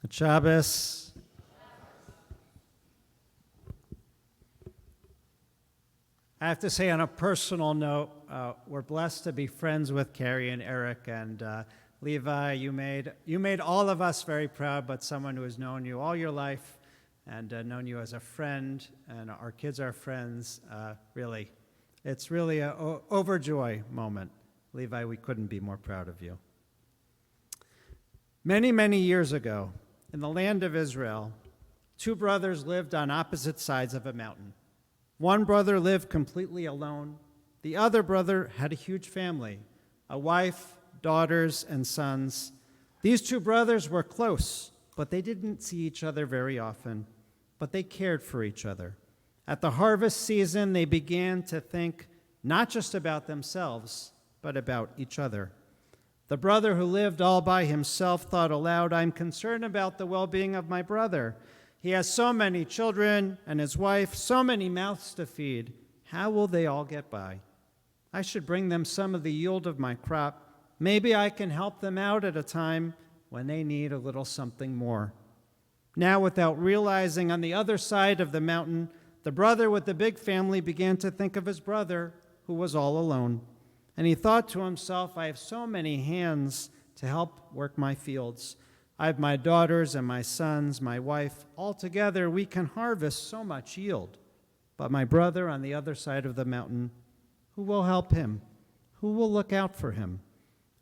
Good Shabbos. I have to say, on a personal note, we're blessed to be friends with Carrie and Eric. And Levi, you made all of us very proud, but someone who has known you all your life and known you as a friend, and our kids are friends, it's really an overjoy moment. Levi, we couldn't be more proud of you. Many, many years ago, in the land of Israel, two brothers lived on opposite sides of a mountain. One brother lived completely alone. The other brother had a huge family, a wife, daughters, and sons. These two brothers were close, but they didn't see each other very often, but they cared for each other. At the harvest season, they began to think not just about themselves, but about each other. The brother who lived all by himself thought aloud, "I'm concerned about the well-being of my brother. He has so many children and his wife, so many mouths to feed. How will they all get by? I should bring them some of the yield of my crop. Maybe I can help them out at a time when they need a little something more." Now, without realizing, on the other side of the mountain, the brother with the big family began to think of his brother who was all alone. And he thought to himself, "I have so many hands to help work my fields. I have my daughters and my sons, my wife. All together, we can harvest so much yield. But my brother on the other side of the mountain, who will help him? Who will look out for him?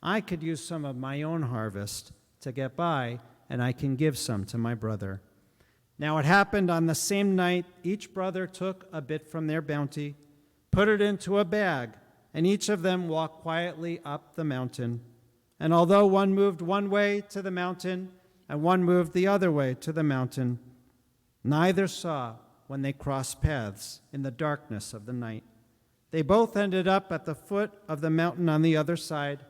I could use some of my own harvest to get by, and I can give some to my brother." Now it happened on the same night, each brother took a bit from their bounty, put it into a bag, and each of them walked quietly up the mountain. And although one moved one way to the mountain and one moved the other way to the mountain, neither saw when they crossed paths in the darkness of the night. They both ended up at the foot of the mountain on the other side,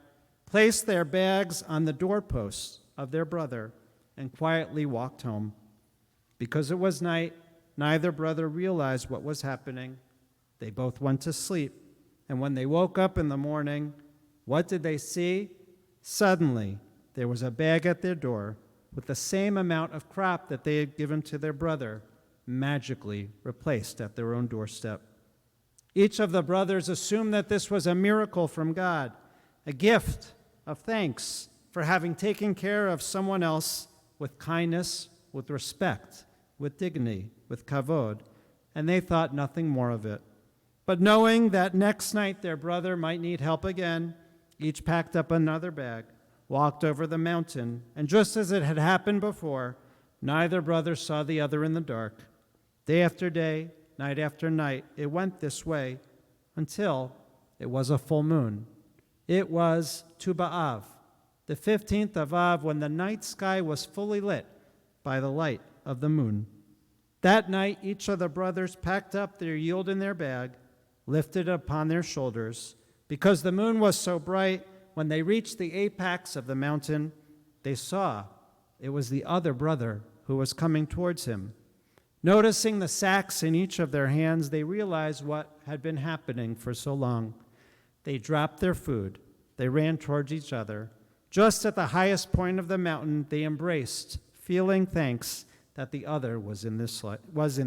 placed their bags on the doorposts of their brother, and quietly walked home. Because it was night, neither brother realized what was happening. They both went to sleep. And when they woke up in the morning, what did they see? Suddenly, there was a bag at their door with the same amount of crop that they had given to their brother, magically replaced at their own doorstep. Each of the brothers assumed that this was a miracle from God, a gift of thanks for having taken care of someone else with kindness, with respect, with dignity, with kavod, and they thought nothing more of it. But knowing that next night their brother might need help again, each packed up another bag, walked over the mountain, and just as it had happened before, neither brother saw the other in the dark. Day after day, night after night, it went this way until it was a full moon. It was Tu B'Av, the 15th of Av, when the night sky was fully lit by the light of the moon. That night, each of the brothers packed up their yield in their bag, lifted it upon their shoulders. Because the moon was so bright, when they reached the apex of the mountain, they saw it was the other brother who was coming towards him. Noticing the sacks in each of their hands, they realized what had been happening for so long. They dropped their food. They ran towards each other. Just at the highest point of the mountain, they embraced, feeling thanks that the other was in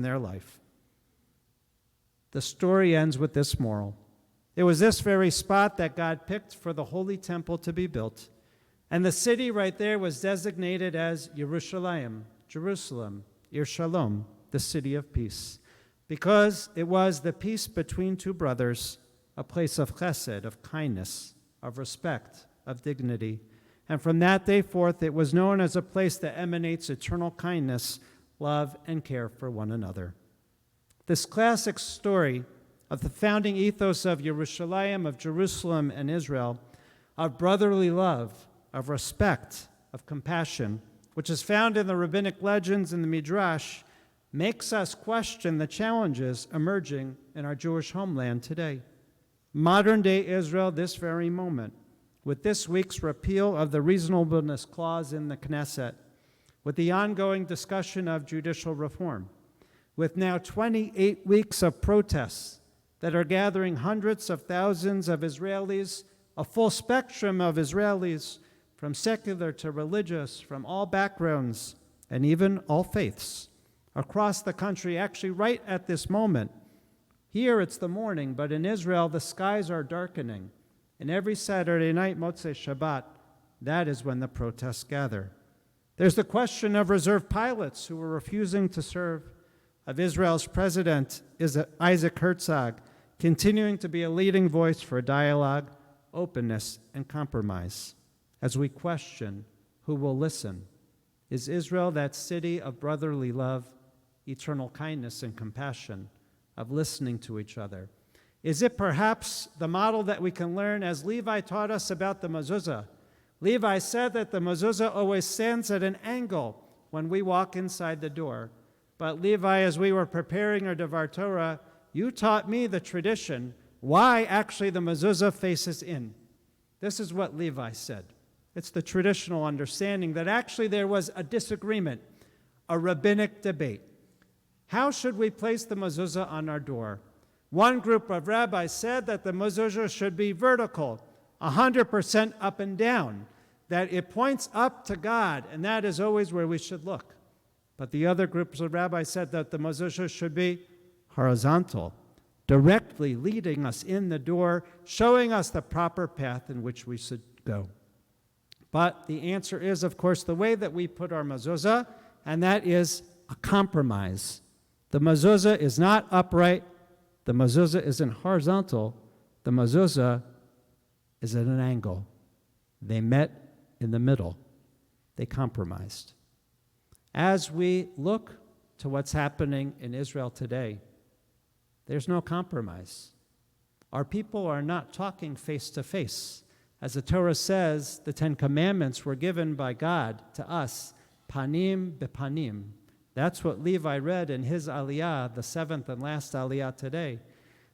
their life. The story ends with this moral. It was this very spot that God picked for the holy temple to be built. And the city right there was designated as Yerushalayim, Jerusalem, Ir Shalom, the city of peace, because it was the peace between two brothers, a place of chesed, of kindness, of respect, of dignity. And from that day forth, it was known as a place that emanates eternal kindness, love, and care for one another. This classic story of the founding ethos of Yerushalayim, of Jerusalem and Israel, of brotherly love, of respect, of compassion, which is found in the rabbinic legends and the Midrash, makes us question the challenges emerging in our Jewish homeland today. Modern-day Israel, this very moment, with this week's repeal of the reasonableness clause in the Knesset, with the ongoing discussion of judicial reform, with now 28 weeks of protests that are gathering hundreds of thousands of Israelis, a full spectrum of Israelis, from secular to religious, from all backgrounds, and even all faiths. Across the country, actually right at this moment, here it's the morning, but in Israel the skies are darkening. And every Saturday night, Motzei Shabbat, that is when the protests gather. There's the question of reserve pilots who were refusing to serve, of Israel's president, Isaac Herzog, continuing to be a leading voice for dialogue, openness, and compromise. As we question who will listen, is Israel that city of brotherly love, eternal kindness, and compassion, of listening to each other? Is it perhaps the model that we can learn as Levi taught us about the mezuzah? Levi said that the mezuzah always stands at an angle when we walk inside the door. But Levi, as we were preparing our Devar Torah, you taught me the tradition, why actually the mezuzah faces in. This is what Levi said. It's the traditional understanding that actually there was a disagreement, a rabbinic debate. How should we place the mezuzah on our door? One group of rabbis said that the mezuzah should be vertical, 100% up and down, that it points up to God, and that is always where we should look. But the other groups of rabbis said that the mezuzah should be horizontal, directly leading us in the door, showing us the proper path in which we should go. But the answer is, of course, the way that we put our mezuzah, and that is a compromise. The mezuzah is not upright. The mezuzah isn't horizontal. The mezuzah is at an angle. They met in the middle. They compromised. As we look to what's happening in Israel today, there's no compromise. Our people are not talking face to face. As the Torah says, the Ten Commandments were given by God to us, panim bepanim. That's what Levi read in his aliyah, the seventh and last aliyah today,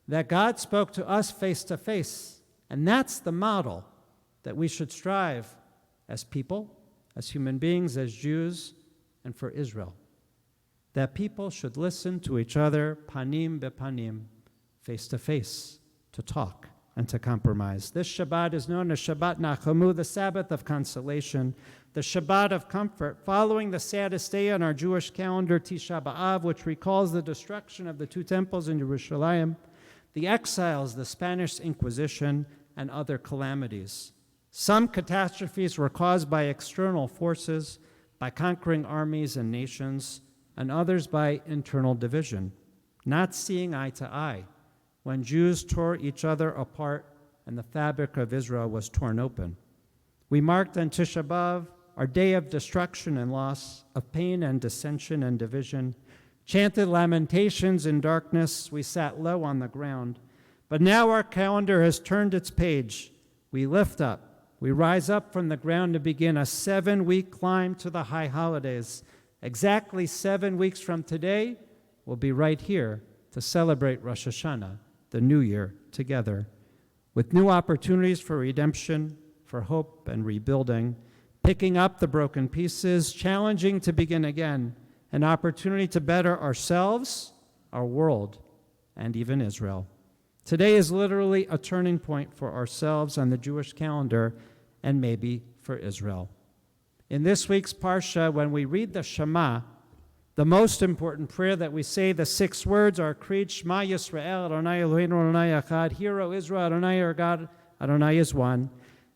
that God spoke to us face to face. And that's the model that we should strive as people, as human beings, as Jews, and for Israel. That people should listen to each other, panim bepanim, face to face, to talk and to compromise. This Shabbat is known as Shabbat Nachamu, the Sabbath of consolation, the Shabbat of comfort, following the saddest day on our Jewish calendar, Tisha B'Av, which recalls the destruction of the two temples in Jerusalem, the exiles, the Spanish Inquisition, and other calamities. Some catastrophes were caused by external forces, by conquering armies and nations, and others by internal division, not seeing eye to eye, when Jews tore each other apart and the fabric of Israel was torn open. We marked on Tisha B'Av our day of destruction and loss, of pain and dissension and division, chanted lamentations in darkness. We sat low on the ground. But now our calendar has turned its page. We lift up. We rise up from the ground to begin a 7-week climb to the high holidays. Exactly 7 weeks from today, we'll be right here to celebrate Rosh Hashanah, the new year, together, with new opportunities for redemption, for hope and rebuilding, picking up the broken pieces, challenging to begin again, an opportunity to better ourselves, our world, and even Israel. Today is literally a turning point for ourselves on the Jewish calendar and maybe for Israel. In this week's Parsha, when we read the Shema, the most important prayer that we say, the 6 words, are Creed, Shema Yisrael, Adonai Eloheinu Adonai Echad, Hear, O Israel, Adonai our God, Adonai is one.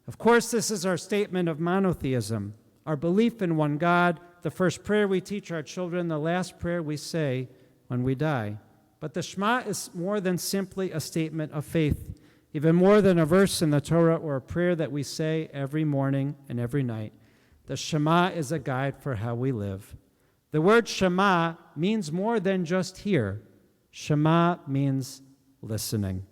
Of course, this is our statement of monotheism, our belief in one God, the first prayer we teach our children, the last prayer we say when we die. But the Shema is more than simply a statement of faith, even more than a verse in the Torah or a prayer that we say every morning and every night. The Shema is a guide for how we live. The word Shema means more than just hear. Shema means listening.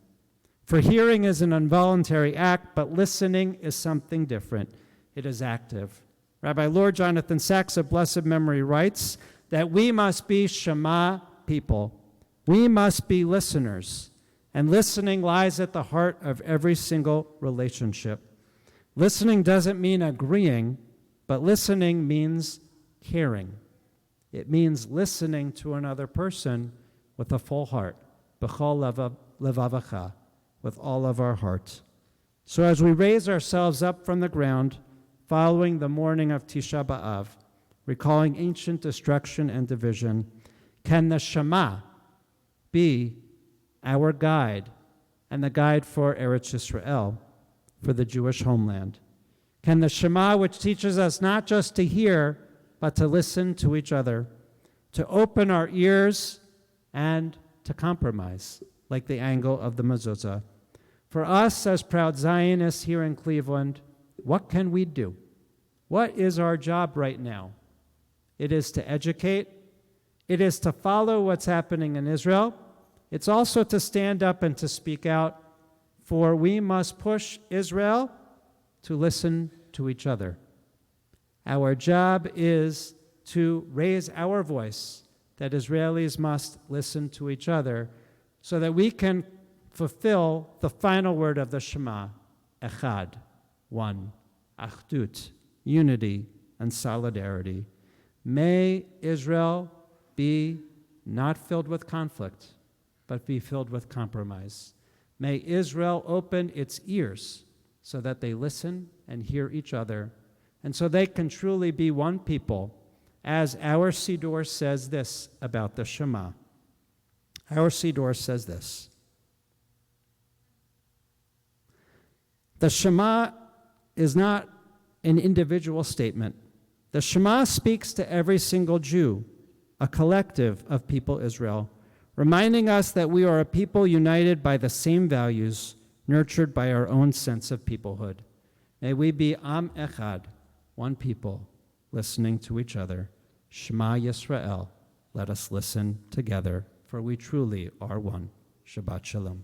For hearing is an involuntary act, but listening is something different. It is active. Rabbi Lord Jonathan Sachs of blessed memory writes that we must be Shema people. We must be listeners. And listening lies at the heart of every single relationship. Listening doesn't mean agreeing, but listening means caring. It means listening to another person with a full heart, b'chol levavacha, with all of our heart. So as we raise ourselves up from the ground, following the morning of Tisha B'Av, recalling ancient destruction and division, can the Shema be our guide and the guide for Eretz Yisrael, for the Jewish homeland? Can the Shema, which teaches us not just to hear, but to listen to each other, to open our ears and to compromise, like the angle of the mezuzah. For us as proud Zionists here in Cleveland, what can we do? What is our job right now? It is to educate. It is to follow what's happening in Israel. It's also to stand up and to speak out, for we must push Israel to listen to each other. Our job is to raise our voice, that Israelis must listen to each other, so that we can fulfill the final word of the Shema, Echad, one, Achdut, unity and solidarity. May Israel be not filled with conflict, but be filled with compromise. May Israel open its ears so that they listen and hear each other, and so they can truly be one people, as our Siddur says this about the Shema. Our Siddur says this: the Shema is not an individual statement. The Shema speaks to every single Jew, a collective of people Israel, reminding us that we are a people united by the same values, nurtured by our own sense of peoplehood. May we be Am Echad, one people, listening to each other. Shema Yisrael, let us listen together, for we truly are one. Shabbat Shalom.